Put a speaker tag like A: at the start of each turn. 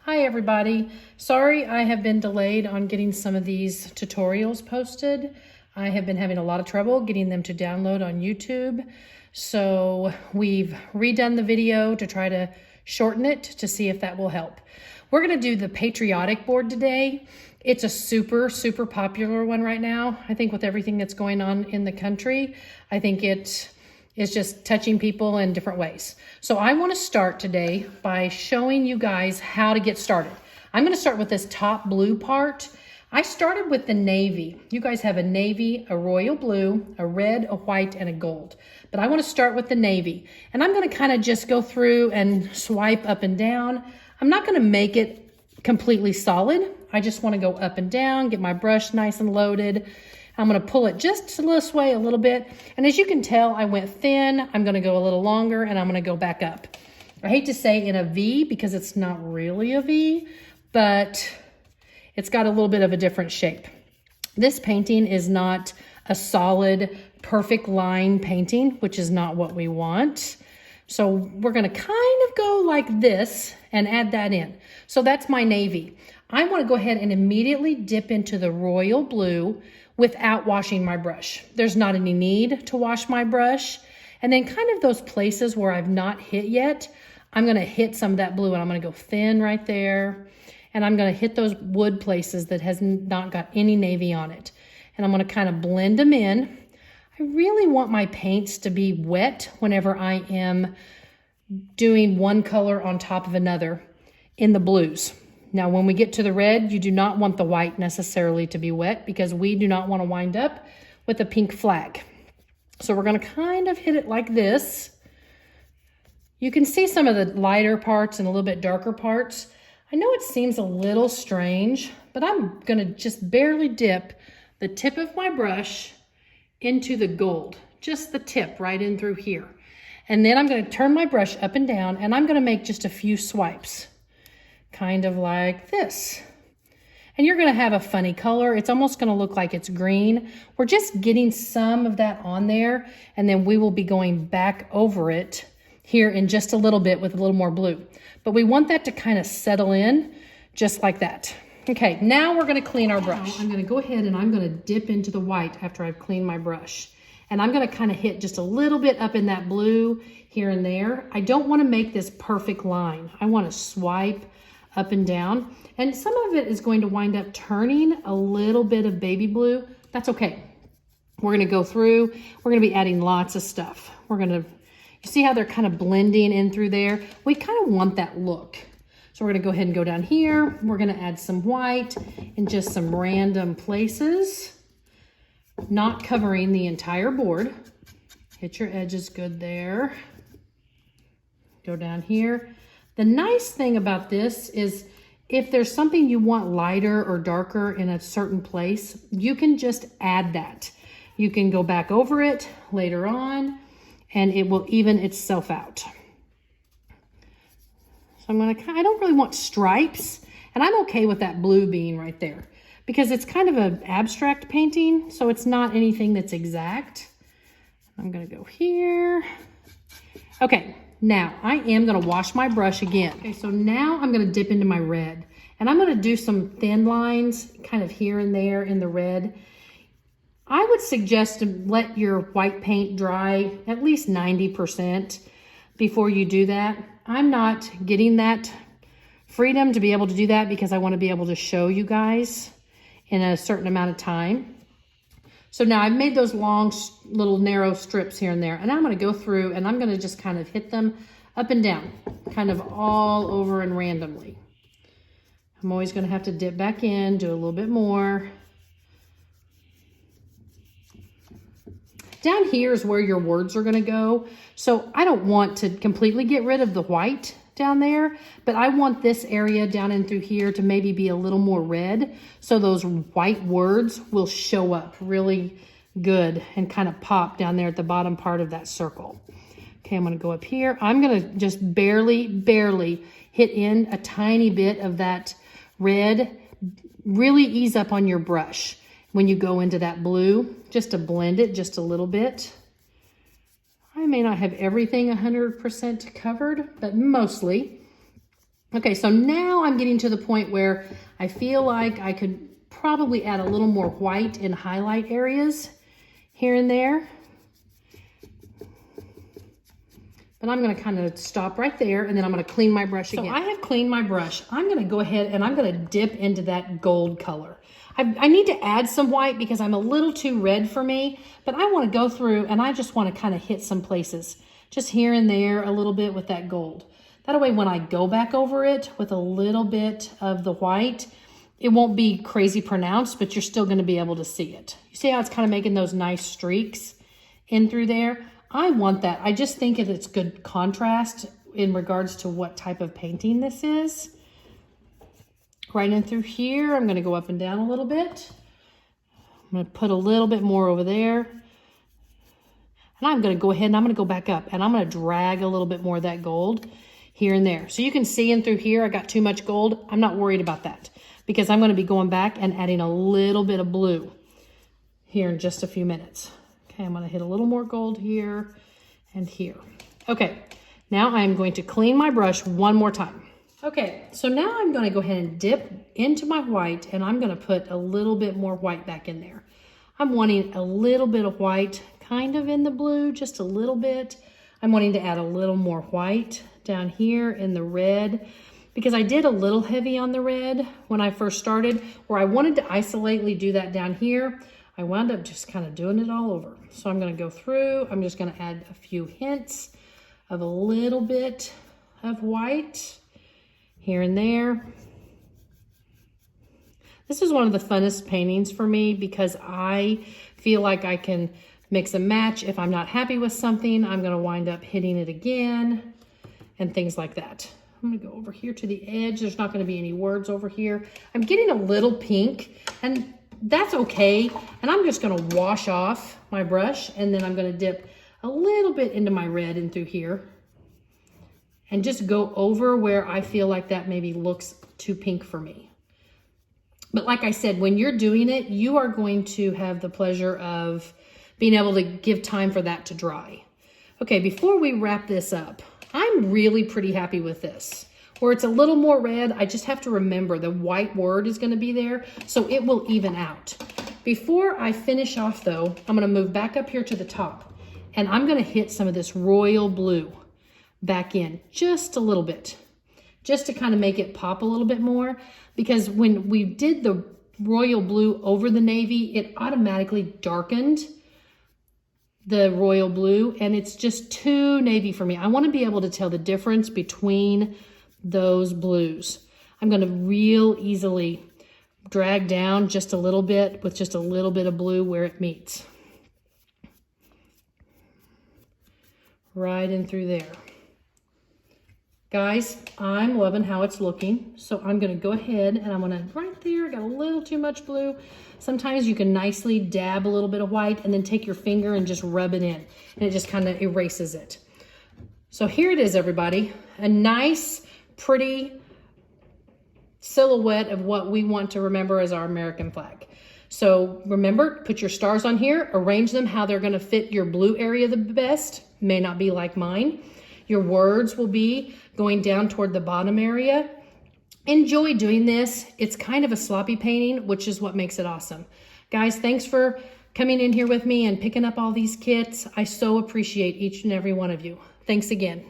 A: Hi everybody. Sorry I have been delayed on getting some of these tutorials posted. I have been having a lot of trouble getting them to download on YouTube. So we've redone the video to try to shorten it to see if that will help. We're going to do the patriotic board today. It's a super popular one right now. I think with everything that's going on in the country, I think it is just touching people in different ways. So I want to start today by showing you guys how to get started. I'm going to start with this top blue part. I started with the navy. You guys have a navy, a royal blue, a red, a white, and a gold. But I want to start with the navy. And I'm going to kind of just go through and swipe up and down. I'm not going to make it completely solid. I just want to go up and down, get my brush nice and loaded. I'm going to pull it just this way a little bit. And as you can tell, I went thin. I'm going to go a little longer and I'm going to go back up. I hate to say in a V because it's not really a V, but it's got a little bit of a different shape. This painting is not a solid, perfect line painting, which is not what we want. So we're going to kind of go like this and add that in. So that's my navy. I want to go ahead and immediately dip into the royal blue without washing my brush. There's not any need to wash my brush. And then kind of those places where I've not hit yet, I'm gonna hit some of that blue and I'm gonna go thin right there. And I'm gonna hit those wood places that has not got any navy on it. And I'm gonna kind of blend them in. I really want my paints to be wet whenever I am doing one color on top of another in the blues. Now, when we get to the red, you do not want the white necessarily to be wet because we do not want to wind up with a pink flag. So we're going to kind of hit it like this. You can see some of the lighter parts and a little bit darker parts. I know it seems a little strange, but I'm going to just barely dip the tip of my brush into the gold, just the tip right in through here. And then I'm going to turn my brush up and down and I'm going to make just a few swipes. Kind of like this. And you're going to have a funny color. It's almost going to look like it's green. We're just getting some of that on there, and then we will be going back over it here in just a little bit with a little more blue. But we want that to kind of settle in just like that. Okay, now we're going to clean our brush. I'm going to go ahead and I'm going to dip into the white after I've cleaned my brush. And I'm going to kind of hit just a little bit up in that blue here and there. I don't want to make this perfect line. I want to swipe up and down, and some of it is going to wind up turning a little bit of baby blue. That's okay. We're going to go through, we're going to be adding lots of stuff. You see how they're kind of blending in through there? We kind of want that look. So we're going to go ahead and go down here. We're going to add some white in just some random places, not covering the entire board. Hit your edges good there. Go down here. The nice thing about this is if there's something you want lighter or darker in a certain place, you can just add that. You can go back over it later on and it will even itself out. So I don't really want stripes, and I'm okay with that blue being right there because it's kind of an abstract painting, so it's not anything that's exact. I'm gonna go here. Okay. Now, I am going to wash my brush again. Okay, so now I'm going to dip into my red. And I'm going to do some thin lines kind of here and there in the red. I would suggest to let your white paint dry at least 90% before you do that. I'm not getting that freedom to be able to do that because I want to be able to show you guys in a certain amount of time. So now I've made those long little narrow strips here and there, and I'm going to go through and I'm going to just kind of hit them up and down, kind of all over and randomly. I'm always going to have to dip back in, do a little bit more. Down here is where your words are going to go. So I don't want to completely get rid of the white down there, but I want this area down in through here to maybe be a little more red, so those white words will show up really good and kind of pop down there at the bottom part of that circle. Okay, I'm going to go up here. I'm going to just barely hit in a tiny bit of that red. Really ease up on your brush when you go into that blue, just to blend it just a little bit. I may not have everything 100% covered, but mostly. Okay, so now I'm getting to the point where I feel like I could probably add a little more white in highlight areas here and there. But I'm gonna kind of stop right there, and then I'm gonna clean my brush again. So I have cleaned my brush. I'm gonna go ahead and I'm gonna dip into that gold color. I need to add some white because I'm a little too red for me, but I wanna go through and I just wanna kind of hit some places, just here and there a little bit with that gold. That way when I go back over it with a little bit of the white, it won't be crazy pronounced, but you're still gonna be able to see it. You see how it's kind of making those nice streaks in through there? I want that. I just think it's good contrast in regards to what type of painting this is. Right in through here, I'm gonna go up and down a little bit. I'm gonna put a little bit more over there. And I'm gonna go ahead and I'm gonna go back up and I'm gonna drag a little bit more of that gold here and there. So you can see in through here, I got too much gold. I'm not worried about that because I'm gonna be going back and adding a little bit of blue here in just a few minutes. Okay, I'm gonna hit a little more gold here and here. Okay, now I'm going to clean my brush one more time. Okay, so now I'm gonna go ahead and dip into my white and I'm gonna put a little bit more white back in there. I'm wanting a little bit of white kind of in the blue, just a little bit. I'm wanting to add a little more white down here in the red because I did a little heavy on the red when I first started, where I wanted to isolately do that down here. I wound up just kind of doing it all over. So I'm gonna go through, I'm just gonna add a few hints of a little bit of white here and there. This is one of the funnest paintings for me because I feel like I can mix and match. If I'm not happy with something, I'm gonna wind up hitting it again and things like that. I'm gonna go over here to the edge. There's not gonna be any words over here. I'm getting a little pink and that's okay. And I'm just gonna wash off my brush and then I'm gonna dip a little bit into my red and through here and just go over where I feel like that maybe looks too pink for me. But like I said, when you're doing it, you are going to have the pleasure of being able to give time for that to dry. Okay, before we wrap this up, I'm really pretty happy with this. Where it's a little more red, I just have to remember the white word is gonna be there, so it will even out. Before I finish off though, I'm gonna move back up here to the top and I'm gonna hit some of this royal blue back in just a little bit, just to kind of make it pop a little bit more, because when we did the royal blue over the navy, it automatically darkened the royal blue and it's just too navy for me. I want to be able to tell the difference between those blues. I'm going to real easily drag down just a little bit with just a little bit of blue where it meets. Right in through there. Guys, I'm loving how it's looking. So I'm going to go ahead and I'm going to, right there, I got a little too much blue. Sometimes you can nicely dab a little bit of white and then take your finger and just rub it in. And it just kind of erases it. So here it is, everybody. A nice, pretty silhouette of what we want to remember as our American flag. So remember, put your stars on here, arrange them how they're going to fit your blue area the best. May not be like mine. Your words will be going down toward the bottom area. Enjoy doing this. It's kind of a sloppy painting, which is what makes it awesome. Guys, thanks for coming in here with me and picking up all these kits. I so appreciate each and every one of you. Thanks again.